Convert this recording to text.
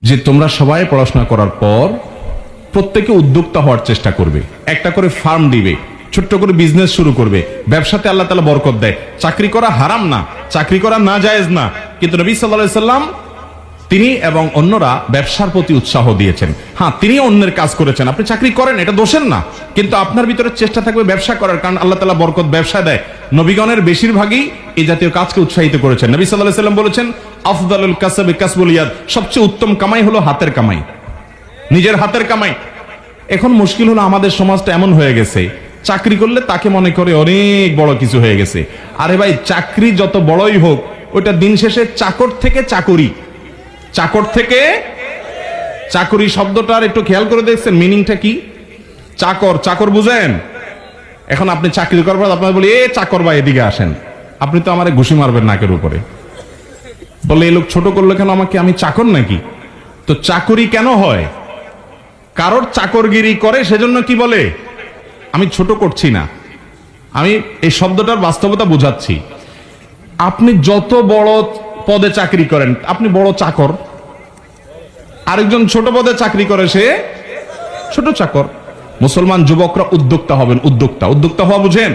যে তোমরা সবাই পড়াশোনা করার পর প্রত্যেকে উদ্যোক্তা হওয়ার চেষ্টা করবে, একটা করে ফার্ম দিবে, ছোট্ট করে বিজনেস শুরু করবে, ব্যবসাতে আল্লাহ তাআলা বরকত দেয়। চাকরি করা হারাম না, চাকরি করা নাজায়েজ না, কিন্তু নবী সাল্লাল্লাহু আলাইহি সাল্লাম তিনি এবং অন্যরা ব্যবসার প্রতি উৎসাহ দিয়েছেন। হ্যাঁ, তিনি অন্যের কাজ করেছেন, আপনি চাকরি করেন, এটা দোষের না, কিন্তু আপনার ভিতরে চেষ্টা থাকবে ব্যবসা করার, কারণ আল্লাহ তাআলা বরকত ব্যবসা দেয়। নবীগণের বেশিরভাগই এই জাতীয় কাজকে উৎসাহিত করেছেন। নবী সাল্লাল্লাহু আলাইহি সাল্লাম বলেছেন, আফদালুল কাসবি কাসবুল ইয়াদ, সবচেয়ে উত্তম কামাই হলো হাতের কামাই, নিজের হাতের কামাই। এখন মুশকিল হলো আমাদের সমাজটা এমন হয়ে গেছে, চাকরি করলে তাকে মনে করে অনেক বড় কিছু হয়ে গেছে। আরে ভাই, চাকরি যত বড়ই হোক, ওইটা দিন শেষে চাকর থেকে চাকরি, চাকর থেকে চাকরি শব্দটার একটু খেয়াল করে দেখছেন মিনিংটা কি? চাকর, চাকর বুঝেন? এখন আপনি চাকরি করবেন, আপনার বলি এ চাকর ভাই এদিকে আসেন, আপনি তো আমারে ঘুষি মারবেন নাকের উপরে, বলে এই লোক ছোট করলো কেন আমাকে, আমি চাকর নাকি? তো চাকরি কেন হয়? কারোর চাকরগিরি করে সেজন্য কি বলে? আমি ছোট করছি না, আমি এই শব্দটার বাস্তবতা বোঝাচ্ছি। আপনি যত বড় পদে চাকরি করেন, আপনি বড় চাকর, আরেকজন ছোট পদে চাকরি করে, সে ছোট চাকর। মুসলমান যুবকরা উদ্যোক্তা হবেন, উদ্যোক্তা। উদ্যোক্তা হওয়া বুঝেন?